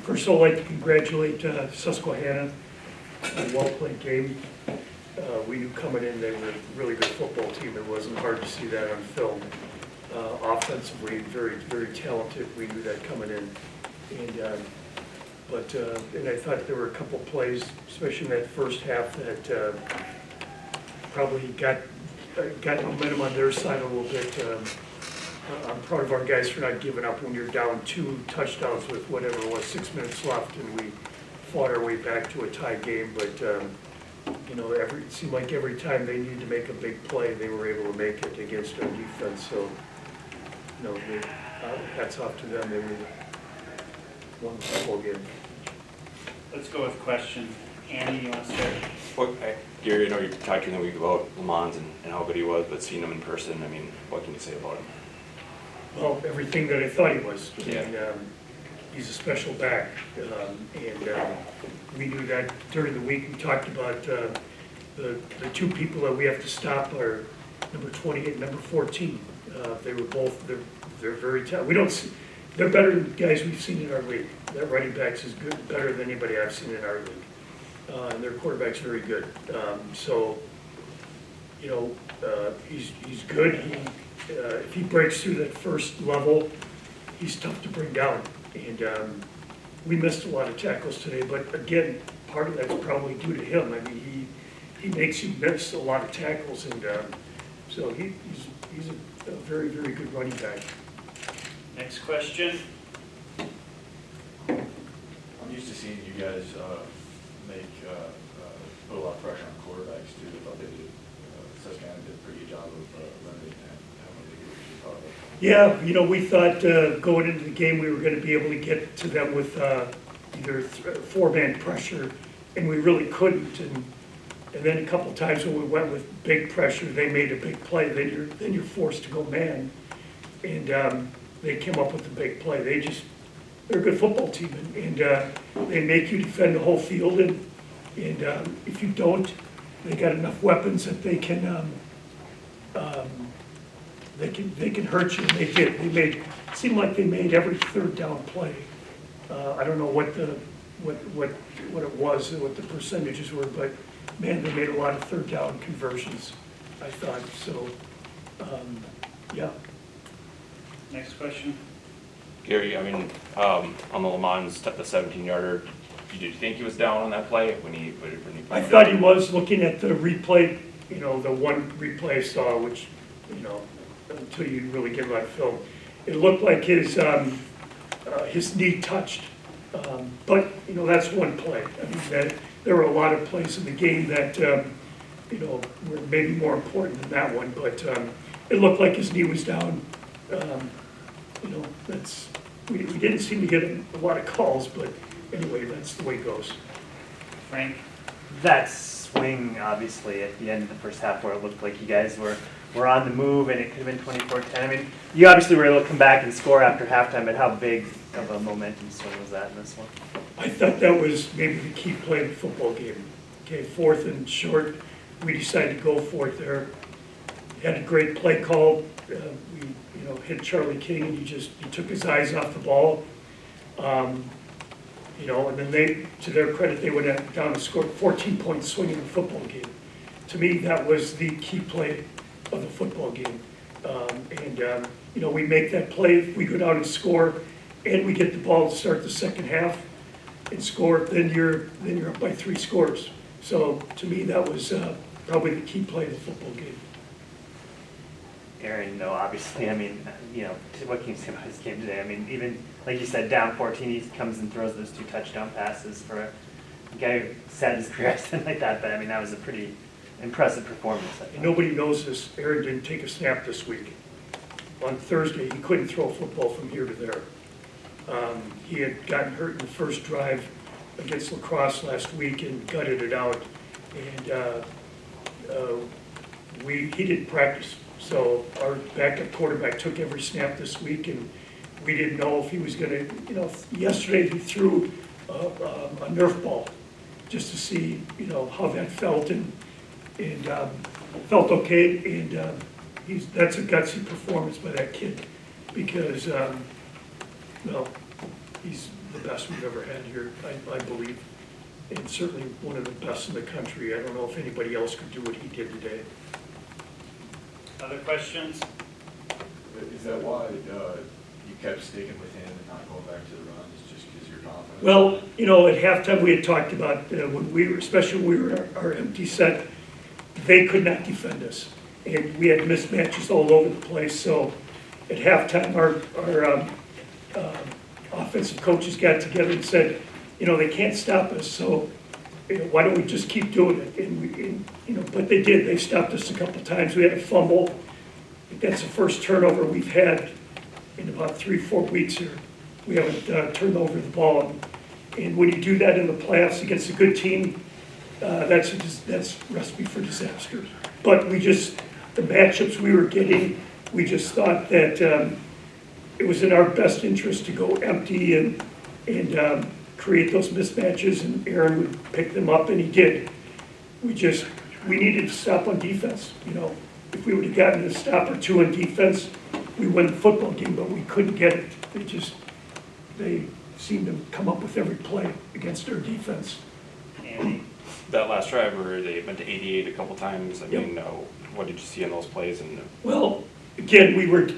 First of all, I'd like to congratulate Susquehanna on a well-played game. We knew coming in they were a really good football team. It wasn't hard to see that on film. Offensively, very, very talented. We knew that coming in. And I thought there were a couple plays, especially in that first half, that probably got momentum on their side a little bit. I'm proud of our guys for not giving up when you're down 2 touchdowns with whatever it was, 6 minutes left, and we fought our way back to a tie game. But you know, it seemed like every time they needed to make a big play, they were able to make it against our defense. So, you know, hats off to them. They won the football game. Let's go with question. Annie, you want to start? Well, Gary, I know you talked during the week about Lamons and how good he was, but seeing him in person, I mean, what can you say about him? Well, everything that I thought he was. Yeah. And, he's a special back, we knew that during the week. We talked about the 2 people that we have to stop are number 28 and number 14. They were both they're very talented. We don't see, they're better than guys we've seen in our league. That running backs is good, better than anybody I've seen in our league, and their quarterback's very good. So, you know, he's good. If he breaks through that first level, he's tough to bring down. And we missed a lot of tackles today, but again, part of that's probably due to him. I mean, he makes you miss a lot of tackles, and so he's a very, very good running back. Next question. I'm used to seeing you guys put a lot of pressure on quarterbacks too. I thought they did. Susquehanna did a pretty good job of limiting that. I don't know if you thought about that. Yeah, you know, we thought going into the game we were going to be able to get to them with either 4-man pressure, and we really couldn't. And then a couple times when we went with big pressure, they made a big play. Then you're forced to go man, and they came up with a big play. They're a good football team, and they make you defend the whole field. And if you don't, they got enough weapons that they can hurt you. And they did. It seemed like they made every 3rd down play. I don't know what it was, what the percentages were, but man, they made a lot of 3rd down conversions, I thought. So, yeah. Next question. Gary, I mean, on the Lamons, the 17-yarder, did you think he was down on that play when he I thought he was, looking at the replay, you know, the one replay I saw, which, you know, until you really get a lot of film, it looked like his knee touched. But, you know, that's one play. I mean, there were a lot of plays in the game that, you know, were maybe more important than that one. But it looked like his knee was down. You know, we didn't seem to get a lot of calls, but anyway, that's the way it goes. Frank? That swing, obviously, at the end of the first half where it looked like you guys were on the move and it could have been 24-10. I mean, you obviously were able to come back and score after halftime, but how big of a momentum swing was that in this one? I thought that was maybe the key play of the football game. Okay, 4th and short, we decided to go for it there. Had a great play call. We, you know, hit Charlie King, and he took his eyes off the ball. You know, and then to their credit, they went down and scored 14-point swing in the football game. To me, that was the key play of the football game. You know, we make that play, we go down and score, and we get the ball to start the second half and score, then you're up by 3 scores. So to me, that was probably the key play of the football game. Aaron, no, obviously, I mean, you know, what can you say about his game today? I mean, even, like you said, down 14, he comes and throws those 2 touchdown passes for a guy who set his career like that, but I mean, that was a pretty impressive performance. And nobody knows this, Aaron didn't take a snap this week. On Thursday, he couldn't throw a football from here to there. He had gotten hurt in the first drive against La Crosse last week and gutted it out. And he didn't practice. So our backup quarterback took every snap this week, and we didn't know if he was going to, you know, yesterday he threw a Nerf ball just to see, you know, how that felt, and felt okay. And that's a gutsy performance by that kid, because, well, he's the best we've ever had here, I believe. And certainly one of the best in the country. I don't know if anybody else could do what he did today. Other questions? Is that why you kept sticking with him and not going back to the run, is just because you're confident? Well, you know, at halftime, we had talked about when we were, especially when we were in our empty set, they could not defend us. And we had mismatches all over the place. So at halftime, our offensive coaches got together and said, you know, they can't stop us. So, you know, why don't we just keep doing it? And you know, but they did. They stopped us a couple times. We had a fumble. I think that's the first turnover we've had in about 3-4 weeks here. We haven't turned over the ball. And when you do that in the playoffs against a good team, that's recipe for disaster. But we just, the matchups we were getting, we just thought that it was in our best interest to go empty and create those mismatches, and Aaron would pick them up, and he did. We needed to stop on defense. You know, if we would have gotten a stop or two on defense, we win the football game, but we couldn't get it. They seemed to come up with every play against our defense. Andy? That last drive where they went to 88 a couple times, I Yep. mean, what did you see in those plays? And Well, again, we were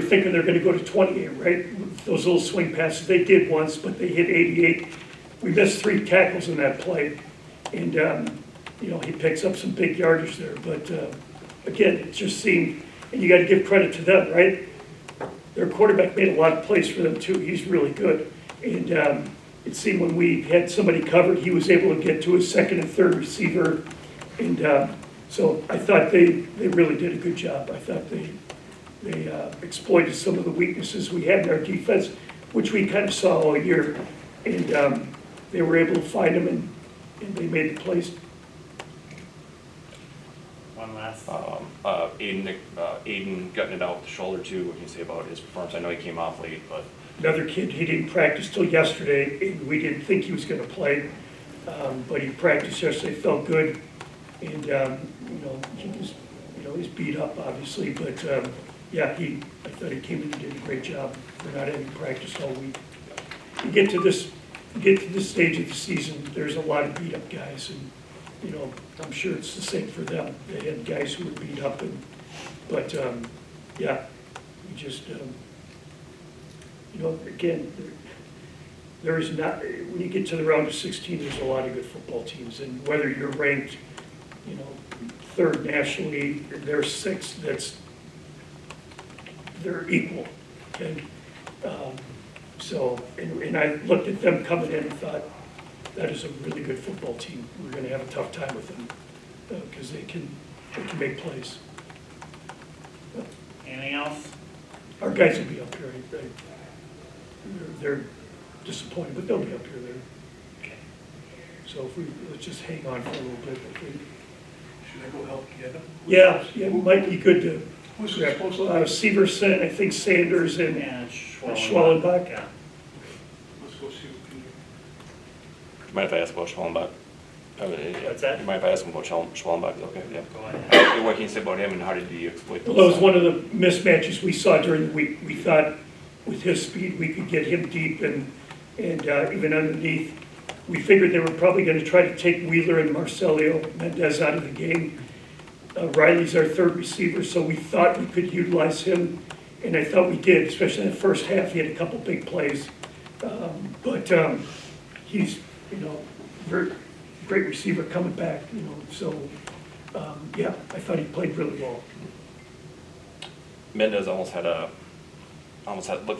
thinking they're gonna go to 28, right? Those little swing passes, they did once, but they hit 88. We missed 3 tackles in that play. And, you know, he picks up some big yardage there. But, again, it just seemed, and you gotta give credit to them, right? Their quarterback made a lot of plays for them too. He's really good. And, it seemed when we had somebody covered, he was able to get to his second and third receiver. And, so I thought they really did a good job. I thought they exploited some of the weaknesses we had in our defense, which we kind of saw all year. And they were able to find them, and they made the plays. One last. Aiden gutting it out with the shoulder too. What can you say about his performance? I know he came off late, but Another kid, he didn't practice till yesterday, and we didn't think he was going to play. But he practiced yesterday, felt good. And, you know, he was, you know, he's beat up, obviously. But, yeah, I thought he came in and did a great job for not having practiced all week. You get to this stage of the season, there's a lot of beat up guys, and you know, I'm sure it's the same for them. They had guys who were beat up, but yeah, we just you know, again, there is not, when you get to the round of 16, there's a lot of good football teams, and whether you're ranked, you know, 3rd nationally, they're 6th, they're equal. Okay. So, and I looked at them coming in and thought, that is a really good football team. We're going to have a tough time with them because they can make plays. Anything else? Our guys will be up here. They're disappointed, but they'll be up here. Okay. So let's just hang on for a little bit. Should I go help get them? Yeah, it might be good to. Who's it supposed to? Severson, I think Sanders and And Schwellenbach. Yeah. Let's go see what we can do. you mind if I ask about Schwellenbach? What's that? You mind if I ask him about Schwellenbach? Okay, yeah. Go ahead. What can you say about him, and how did he exploit those? Well, that was one of the mismatches we saw during the week. We thought with his speed, we could get him deep and even underneath. We figured they were probably going to try to take Wheeler and Marcelio Mendez out of the game. Riley's our 3rd receiver, so we thought we could utilize him, and I thought we did, especially in the first half. He had a couple big plays. But he's, you know, very great receiver coming back, you know. So, yeah, I thought he played really well. Mendez looked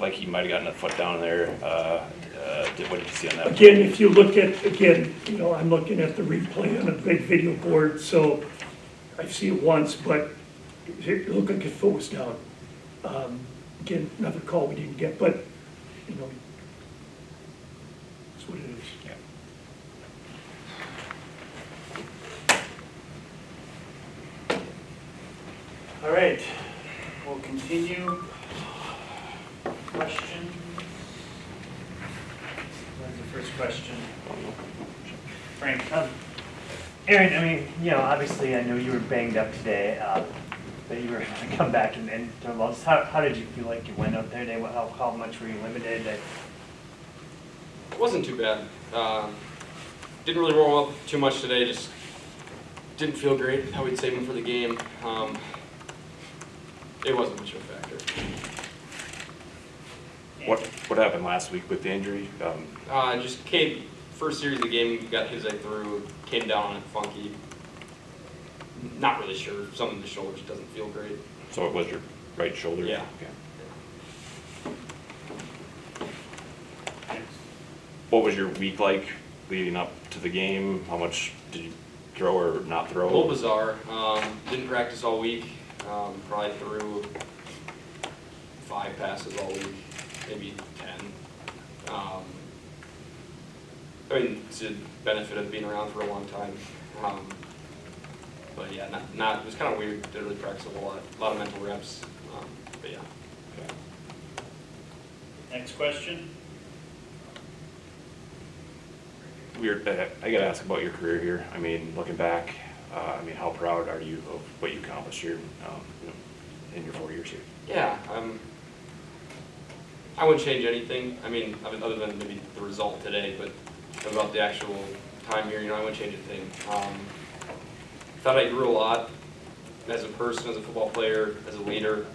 like he might have gotten a foot down there. What did you see on that? Again, if you look at, you know, I'm looking at the replay on a big video board, so I see it once, but it looked like his foot was down. Again, another call we didn't get, but, you know, that's what it is. Yeah. All right, we'll continue. Questions? Where's the first question? Frank? Aaron, I mean, you know, obviously, I know you were banged up today, but you were going to come back and throw balls. How did you feel like you went out there today? How much were you limited? It wasn't too bad. Didn't really warm up too much today. Just didn't feel great. How we'd save him for the game. It wasn't much of a factor. What happened last week with the injury? Just came first series of the game. Got his eye through. Came down on it funky. Not really sure. Something in the shoulder just doesn't feel great. So it was your right shoulder? Yeah. Okay. Thanks. What was your week like leading up to the game? How much did you throw or not throw? A little bizarre. Didn't practice all week. Probably threw 5 passes all week, maybe 10. I mean, it's a benefit of being around for a long time. But yeah, not. It was kind of weird. Didn't really practice a whole lot. A lot of mental reps. But yeah. Okay. Next question. I got to ask about your career here. I mean, looking back, how proud are you of what you accomplished here in your 4 years here? Yeah. I wouldn't change anything. I mean, other than maybe the result today, but about the actual time here, I wouldn't change anything. Thought I grew a lot as a person, as a football player, as a leader.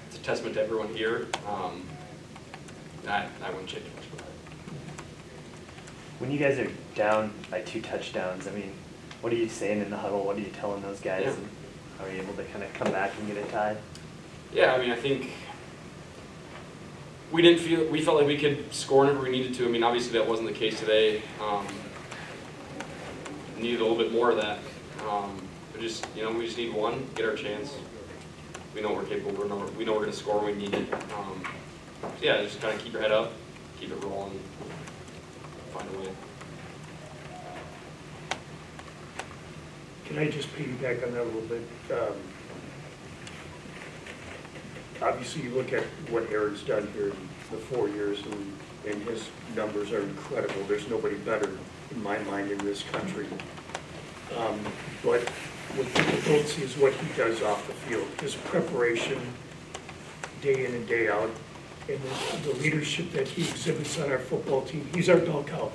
It's a testament to everyone here. I wouldn't change much about it. When you guys are down by 2 touchdowns, I mean, what are you saying in the huddle? What are you telling those guys? Yeah. And how are you able to kind of come back and get it tied? Yeah, I mean, I think we felt like we could score whenever we needed to. I mean, obviously that wasn't the case today. Needed a little bit more of that. But just, we just need one, get our chance. We know we're capable. We know we're going to score when we need it. So yeah, just kind of keep your head up, keep it rolling, find a way. Can I just piggyback on that a little bit? Obviously, you look at what Aaron's done here in the 4 years, and his numbers are incredible. There's nobody better, in my mind, in this country. But what people don't see is what he does off the field. His preparation, day in and day out, and the leadership that he exhibits on our football team. He's our bell cow.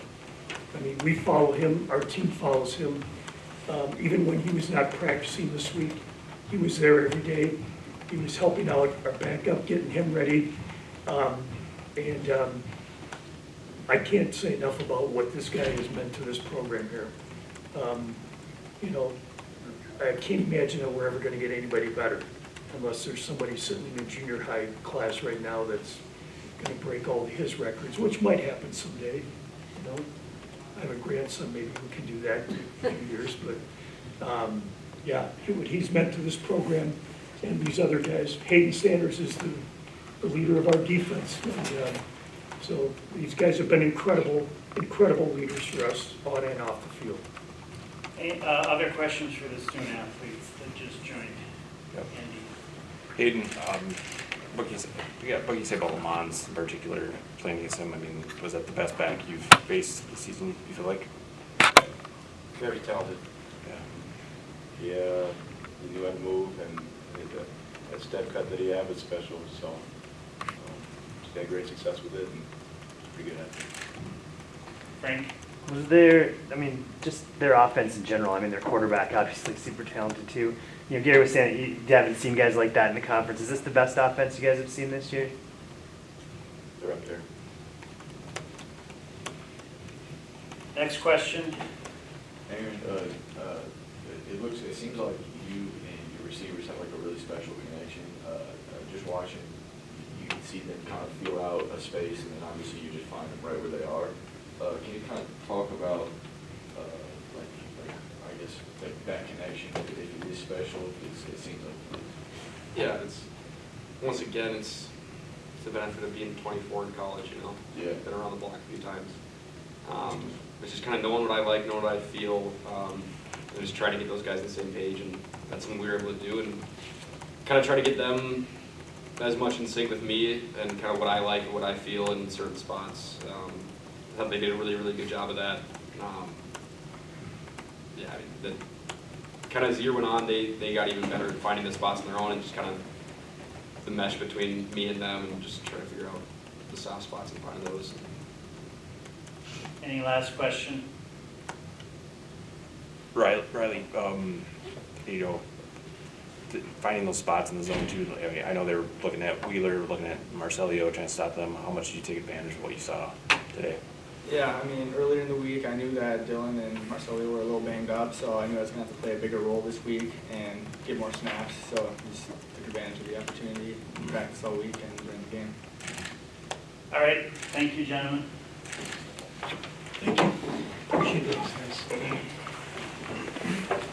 I mean, we follow him, our team follows him. Even when he was not practicing this week, he was there every day. He was helping out our backup, getting him ready. I can't say enough about what this guy has meant to this program here. I can't imagine that we're ever going to get anybody better unless there's somebody sitting in the junior high class right now that's going to break all his records, which might happen someday. I have a grandson maybe who can do that in a few years, but yeah, what he's meant to this program and these other guys. Hayden Sanders is the leader of our defense. And, so these guys have been incredible leaders for us on and off the field. Any other questions for the student athletes that just joined? Yep. Andy? Hayden, what can you say about Lamons in particular, playing against him? I mean, was that the best back you've faced this season, you feel like? Very talented. Yeah. Yeah, he knew how to move, and that step cut that he had was special, so he's had great success with it, and he's pretty good at it. Frank? Was there, just their offense in general, their quarterback obviously super talented too. Gary was saying you haven't seen guys like that in the conference. Is this the best offense you guys have seen this year? They're up there. Next question. Aaron, it seems like you and your receivers have like a really special connection. Just watching, you can see them kind of feel out a space, and then obviously you just find them right where they are. Can you kind of talk about, I guess, that connection? If it is special, it seems like. Yeah, once again, it's the benefit of being 24 in college. Yeah. Been around the block a few times. It's just kind of knowing what I like, knowing what I feel, and just trying to get those guys on the same page, and that's something we were able to do, and kind of try to get them as much in sync with me and kind of what I like and what I feel in certain spots. I thought they did a really, really good job of that. Kind of as the year went on, they got even better at finding the spots on their own, and just kind of the mesh between me and them, and just trying to figure out the soft spots and find those. Any last question? Riley, you know, finding those spots in the zone too, I mean, I know they were looking at Wheeler, looking at Marcelio, trying to stop them. How much did you take advantage of what you saw today? Yeah, I mean, earlier in the week, I knew that Dylan and Marcelio were a little banged up, so I knew I was going to have to play a bigger role this week and get more snaps. So I just took advantage of the opportunity, practice all week, and during the game. All right, thank you, gentlemen. Appreciate it, guys.